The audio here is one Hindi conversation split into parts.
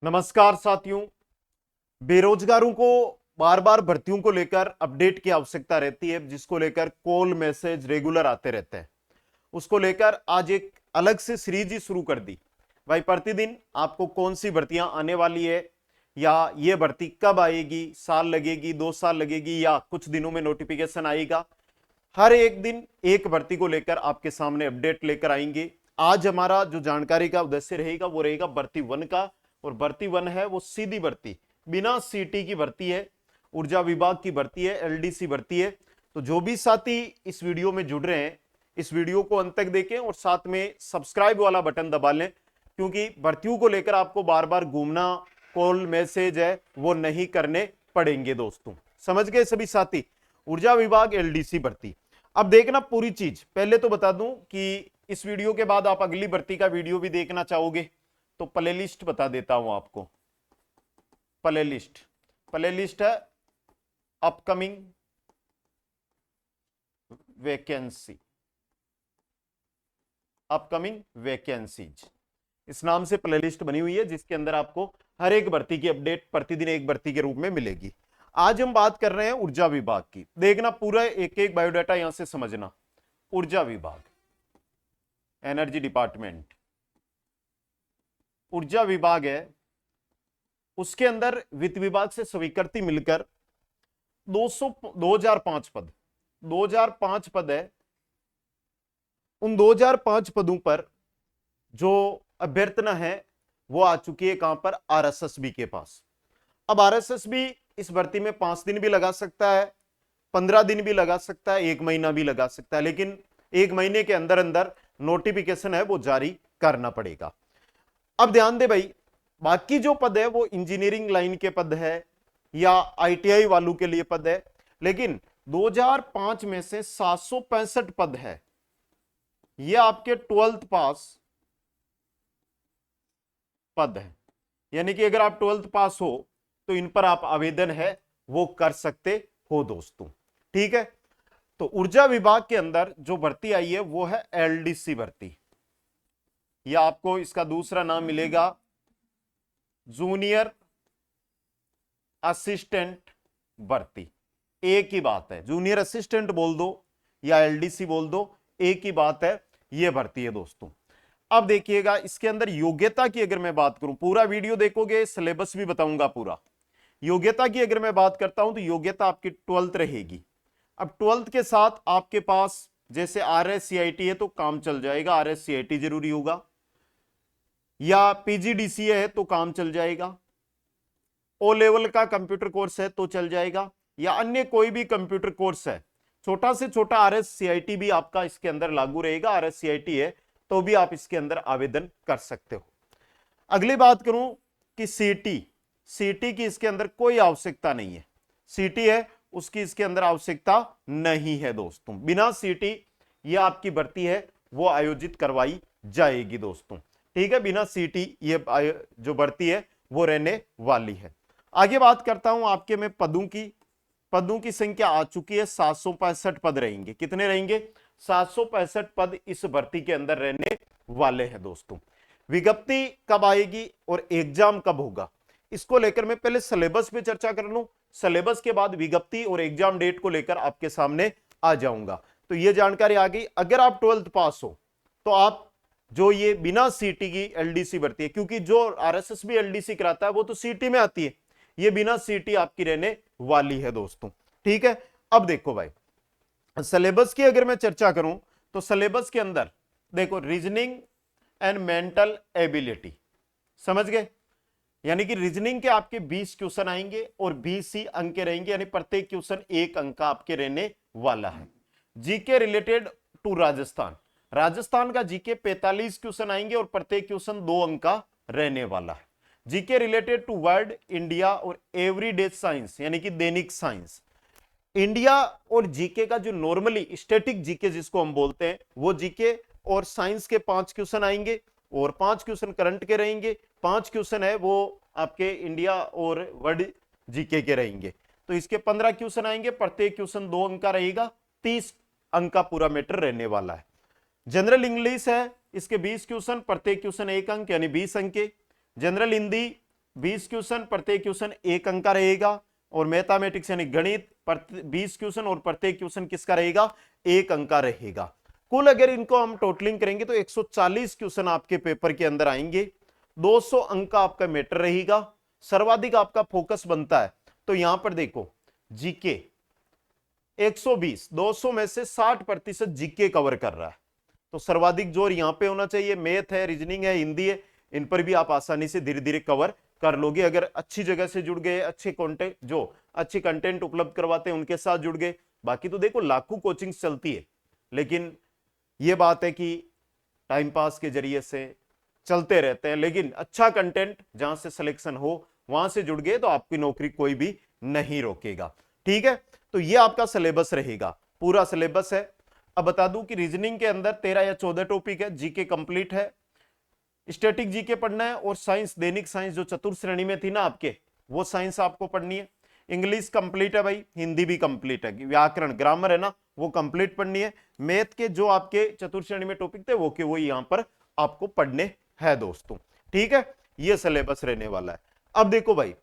नमस्कार साथियों। बेरोजगारों को बार बार भर्तियों को लेकर अपडेट की आवश्यकता रहती है, जिसको लेकर कॉल मैसेज रेगुलर आते रहते हैं। उसको लेकर आज एक अलग से सीरीज ही शुरू कर दी भाई। प्रतिदिन आपको कौन सी भर्तियां आने वाली है या ये भर्ती कब आएगी, साल लगेगी, 2 साल लगेगी या कुछ दिनों में नोटिफिकेशन आएगा, हर एक दिन एक भर्ती को लेकर आपके सामने अपडेट लेकर आएंगे। आज हमारा जो जानकारी का उद्देश्य रहेगा वो रहेगा भर्ती 1 का। और भर्ती 1 है वो सीधी भर्ती, बिना सीटी की भर्ती है, ऊर्जा विभाग की भर्ती है, एलडीसी भर्ती है। तो जो भी साथी इस वीडियो में जुड़ रहे हैं, इस वीडियो को अंत तक देखें और साथ में सब्सक्राइब वाला बटन दबा लें, क्योंकि भर्तियों को लेकर आपको बार बार घूमना, कॉल मैसेज है वो नहीं करने पड़ेंगे दोस्तों। समझ गए सभी साथी? ऊर्जा विभाग एलडीसी भर्ती। अब देखना पूरी चीज। पहले तो बता दूं कि इस वीडियो के बाद आप अगली भर्ती का वीडियो भी देखना चाहोगे तो प्ले लिस्ट बता देता हूं आपको। प्ले लिस्ट है अपकमिंग वैकेंसी, अपकमिंग वैकेंसीज, इस नाम से प्ले लिस्ट बनी हुई है, जिसके अंदर आपको हर एक भर्ती की अपडेट प्रतिदिन एक भर्ती के रूप में मिलेगी। आज हम बात कर रहे हैं ऊर्जा विभाग की। देखना पूरा एक एक बायोडाटा यहां से समझना। ऊर्जा विभाग, एनर्जी डिपार्टमेंट, ऊर्जा विभाग है, उसके अंदर वित्त विभाग से स्वीकृति मिलकर 2005 पद, 2005 पद है। उन 2005 पदों पर जो अभ्यर्थना है वो आ चुकी है कहां पर? आरएसएसबी के पास। अब आरएसएसबी इस भर्ती में 5 दिन भी लगा सकता है, 15 दिन भी लगा सकता है, 1 महीना भी लगा सकता है, लेकिन 1 महीने के अंदर अंदर नोटिफिकेशन है वो जारी करना पड़ेगा। अब ध्यान दे भाई, बाकी जो पद है वो इंजीनियरिंग लाइन के पद है या आईटीआई वालों के लिए पद है, लेकिन 2005 में से 765 पद है ये आपके 12th पास पद है। यानी कि अगर आप 12th पास हो तो इन पर आप आवेदन है वो कर सकते हो दोस्तों। ठीक है, तो ऊर्जा विभाग के अंदर जो भर्ती आई है वो है एलडीसी भर्ती, या आपको इसका दूसरा नाम मिलेगा जूनियर असिस्टेंट भर्ती। एक ही बात है, जूनियर असिस्टेंट बोल दो या एलडीसी बोल दो, एक ही बात है, यह भर्ती है दोस्तों। अब देखिएगा इसके अंदर योग्यता की अगर मैं बात करूं, पूरा वीडियो देखोगे, सिलेबस भी बताऊंगा पूरा। योग्यता की अगर मैं बात करता हूं तो योग्यता आपकी 12th रहेगी। अब 12th के साथ आपके पास जैसे आरएससीआईटी है तो काम चल जाएगा, आरएससीआईटी जरूरी होगा, या पीजीडीसीए है तो काम चल जाएगा, ओ लेवल का कंप्यूटर कोर्स है तो चल जाएगा, या अन्य कोई भी कंप्यूटर कोर्स है, छोटा से छोटा आरएससीआईटी भी आपका इसके अंदर लागू रहेगा। आरएससीआईटी है तो भी आप इसके अंदर आवेदन कर सकते हो। अगली बात करूं कि सीटी की इसके अंदर कोई आवश्यकता नहीं है। सीटी है उसकी इसके अंदर आवश्यकता नहीं है दोस्तों। बिना सीटी ये आपकी भर्ती है वो आयोजित करवाई जाएगी दोस्तों। ठीक है, बिना सीटी ये जो भर्ती है वो रहने वाली है। आगे बात करता हूं आपके में पदों की संख्या आ चुकी है, 765 पद रहेंगे। कितने रहेंगे? 765 पद इस भर्ती के अंदर रहने वाले हैं दोस्तों। विज्ञप्ति कब आएगी और एग्जाम कब होगा, इसको लेकर मैं पहले सिलेबस पे चर्चा कर लूं, सिलेबस के बाद विज्ञप्ति और एग्जाम डेट को लेकर आपके सामने आ जाऊंगा। तो यह जानकारी आ गई। अगर आप 12th पास हो तो आप जो ये बिना सीटी की एलडीसी भर्ती है, क्योंकि जो आरएसएसबी एलडीसी कराता है वो तो सीटी में आती है, ये बिना सीटी आपकी रहने वाली है दोस्तों। ठीक है, अब देखो भाई, सिलेबस की अगर मैं चर्चा करूं तो सिलेबस के अंदर देखो रीजनिंग एंड मेंटल एबिलिटी, समझ गए? यानी कि रीजनिंग के आपके 20 क्वेश्चन आएंगे और 20 ही अंक के रहेंगे, यानी प्रत्येक क्वेश्चन 1 अंक का आपके रहने वाला है। जीके रिलेटेड टू राजस्थान का जीके 45 क्वेश्चन आएंगे और प्रत्येक क्वेश्चन 2 अंक का रहने वाला है। GK related to world, India और एवरीडे साइंस, यानी कि दैनिक साइंस। इंडिया और जीके का जो नॉर्मली स्टैटिक जीके जिसको हम बोलते हैं वो जीके और साइंस के 5 क्वेश्चन आएंगे और 5 क्वेश्चन करंट के रहेंगे, 5 क्वेश्चन है वो आपके इंडिया और वर्ल्ड जीके के रहेंगे। तो इसके 15 क्वेश्चन आएंगे, प्रत्येक क्वेश्चन 2 अंक का रहेगा, 30 अंक का पूरा मैटर रहने वाला है। जनरल इंग्लिश है, इसके 20 क्वेश्चन, प्रत्येक क्वेश्चन 1 अंक यानी 20 अंक के। जनरल हिंदी 20 क्वेश्चन, प्रत्येक क्वेश्चन 1 अंक का रहेगा। और मैथमेटिक्स यानी गणित 20 क्वेश्चन और प्रत्येक क्वेश्चन किसका रहेगा, 1 अंक का रहेगा। कुल अगर इनको हम टोटलिंग करेंगे तो 140 क्वेश्चन आपके पेपर के अंदर आएंगे। 200 अंक का आपका मैटर रहेगा। सर्वाधिक आपका फोकस बनता है तो यहां पर देखो जीके 120, 200 में से 60% जीके कवर कर रहा है। तो सर्वाधिक जोर यहां पे होना चाहिए। मैथ है, रीजनिंग है, हिंदी है, इन पर भी आप आसानी से धीरे धीरे कवर कर लोगे अगर अच्छी जगह से जुड़ गए, अच्छे कंटेंट जो अच्छे कंटेंट उपलब्ध करवाते हैं उनके साथ जुड़ गए। बाकी तो देखो लाखों कोचिंग्स चलती है, लेकिन यह बात है कि टाइम पास के जरिए से चलते रहते हैं, लेकिन अच्छा कंटेंट जहां से सिलेक्शन हो वहां से जुड़ गए तो आपकी नौकरी कोई भी नहीं रोकेगा। ठीक है, तो ये आपका सिलेबस रहेगा, पूरा सिलेबस है। अब बता दूं कि रीजनिंग के अंदर 13 या 14 टॉपिक है, जीके कंप्लीट है, स्टैटिक जीके पढ़ना है, और साइंस, दैनिक साइंस जो चतुर्थ श्रेणी में थी ना आपके, वो साइंस आपको पढ़नी है। इंग्लिश कंप्लीट है भाई, हिंदी भी कंप्लीट है, व्याकरण ग्रामर है ना वो कंप्लीट पढ़नी है। मैथ के जो आपके चतुर्थ श्रेणी में टॉपिक थे वो के वो यहां पर आपको पढ़ने हैं दोस्तों। ठीक है, ये सिलेबस रहने वाला है। अब देखो भाई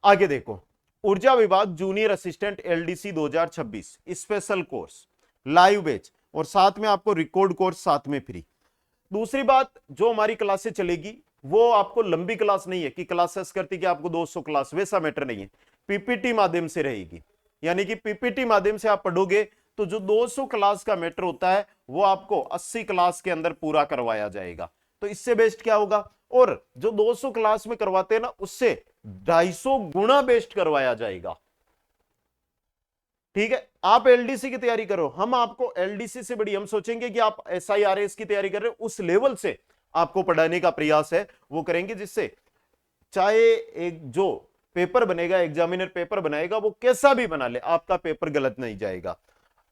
आगे देखो, ऊर्जा विभाग junior assistant LDC 2026 special course live batch, और साथ में आपको रिकॉर्ड कोर्स साथ में फ्री। दूसरी बात, जो हमारी क्लासें चलेगी वो आपको लंबी क्लास नहीं है कि क्लासेस करती कि आपको 200 क्लास, वैसा मैटर नहीं है। पीपीटी माध्यम से रहेगी, यानी कि पीपीटी माध्यम से आप पढ़ोगे तो जो 200 क्लास का मैटर होता है वो आपको 80 क्लास के अंदर पूरा करवाया जाएगा। तो इससे बेस्ट क्या होगा, और जो 200 क्लास में करवाते हैं ना उससे 250 गुना बेस्ट करवाया जाएगा। ठीक है, आप एलडीसी की तैयारी करो, हम आपको एलडीसी से बड़ी, हम सोचेंगे कि आप एसआईआरएस की तैयारी कर रहे हो, उस लेवल से आपको पढ़ाने का प्रयास है वो करेंगे, जिससे चाहे एक जो पेपर बनेगा, एग्जामिनर पेपर बनाएगा, वो कैसा भी बना ले, आपका पेपर गलत नहीं जाएगा।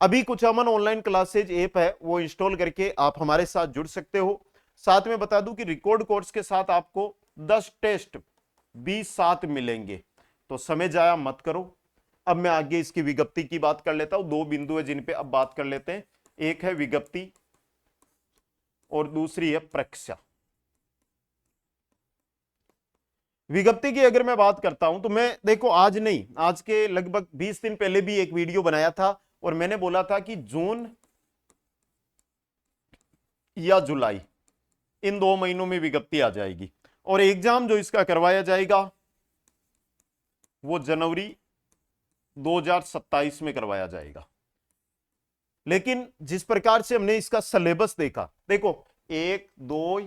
अभी कुछ अमन ऑनलाइन क्लासेज ऐप है, वो इंस्टॉल करके आप हमारे साथ जुड़ सकते हो। साथ में बता दूं कि रिकॉर्ड कोर्स के साथ आपको 10 टेस्ट भी साथ मिलेंगे, तो समय जाया मत करो। अब मैं आगे इसकी विज्ञप्ति की बात कर लेता हूं। 2 बिंदु है जिन पे अब बात कर लेते हैं, एक है विज्ञप्ति और दूसरी है परीक्षा। विज्ञप्ति की अगर मैं बात करता हूं तो मैं देखो आज नहीं, आज के लगभग 20 दिन पहले भी एक वीडियो बनाया था और मैंने बोला था कि जून या जुलाई इन 2 महीनों में विज्ञप्ति आ जाएगी, और एग्जाम जो इसका करवाया जाएगा वो जनवरी 2027 में करवाया जाएगा। लेकिन जिस प्रकार से हमने इसका सिलेबस देखा, देखो 1 2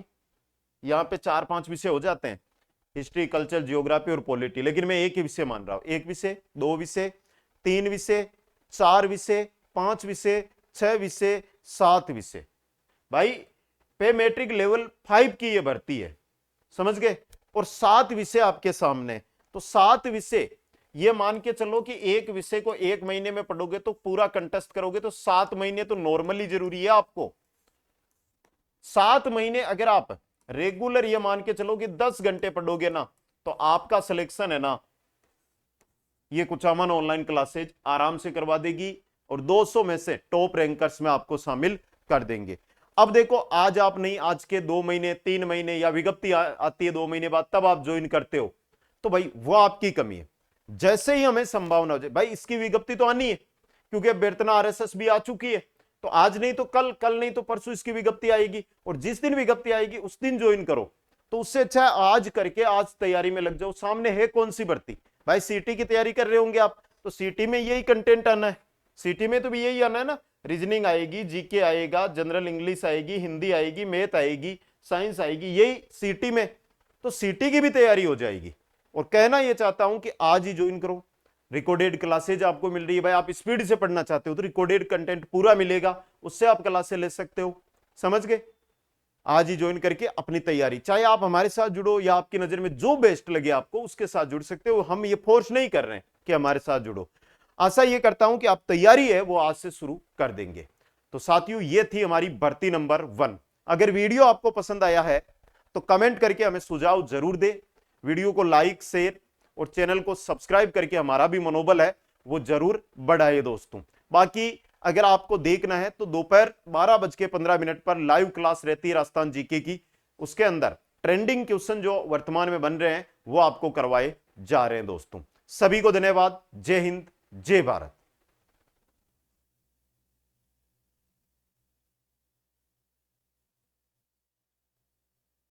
यहां पे 4-5 विषय हो जाते हैं, हिस्ट्री, कल्चर, जियोग्राफी और पॉलिटी, लेकिन मैं एक ही विषय मान रहा हूं। 1 विषय, 2 विषय, 3 विषय, 4 विषय, 5 विषय, 6 विषय, 7 विषय। भाई पे मैट्रिक लेवल 5 की ये भर्ती है, समझ गए, और 7 विषय आपके सामने। तो 7 विषय, ये मान के चलो कि एक विषय को 1 महीने में पढ़ोगे तो पूरा कंटेस्ट करोगे तो 7 महीने तो नॉर्मली जरूरी है आपको। 7 महीने अगर आप रेगुलर ये मान के चलो कि 10 घंटे पढ़ोगे ना, तो आपका सिलेक्शन है ना, ये कुचामन ऑनलाइन क्लासेज आराम से करवा देगी और 200 में से टॉप रैंकर्स में आपको शामिल कर देंगे। अब देखो आज आप नहीं, आज के 2 महीने 3 महीने या विज्ञप्ति आती है 2 महीने बाद, तब आप ज्वाइन करते हो, तो भाई वो आपकी कमी है। जैसे ही हमें संभावना हो जाए, भाई इसकी विज्ञप्ति तो आनी है क्योंकि अब बेरतना आरएसएस भी आ चुकी है, तो आज नहीं तो कल, कल नहीं तो परसों इसकी विज्ञप्ति आएगी, और जिस दिन विज्ञप्ति आएगी उस दिन ज्वाइन करो। तो उससे अच्छा है आज करके आज तैयारी में लग जाओ। सामने है कौन सी भर्ती, भाई सीटी की तैयारी कर रहे होंगे आप, तो सीटी में यही कंटेंट आना है, सीटी में तो भी यही आना है ना, रीजनिंग आएगी, जीके आएगा, जनरल इंग्लिश आएगी, हिंदी आएगी, मैथ आएगी, साइंस आएगी, यही सीटी में, तो सीटी की भी तैयारी हो जाएगी। और कहना यह चाहता हूं कि आज ही ज्वाइन करो, रिकॉर्डेड क्लासेज आपको मिल रही है। भाई आप स्पीड से पढ़ना चाहते हो तो रिकॉर्डेड कंटेंट पूरा मिलेगा, उससे आप क्लासेज ले सकते हो, समझ गए। आज ही ज्वाइन करके अपनी तैयारी, चाहे आप हमारे साथ जुड़ो या आपकी नजर में जो बेस्ट लगे आपको उसके साथ जुड़ सकते हो। हम ये फोर्स नहीं कर रहे हैं कि हमारे साथ जुड़ो, आशा ये करता हूं कि आप तैयारी है वो आज से शुरू कर देंगे। तो साथियों ये थी हमारी भर्ती नंबर 1। अगर वीडियो आपको पसंद आया है तो कमेंट करके हमें सुझाव जरूर दे, वीडियो को लाइक शेयर और चैनल को सब्सक्राइब करके हमारा भी मनोबल है वो जरूर बढ़ाए दोस्तों। बाकी अगर आपको देखना है तो दोपहर 12:15 पर लाइव क्लास रहती है राजस्थान जीके की, उसके अंदर ट्रेंडिंग क्वेश्चन जो वर्तमान में बन रहे हैं वो आपको करवाए जा रहे हैं दोस्तों। सभी को धन्यवाद। जय हिंद, जय भारत।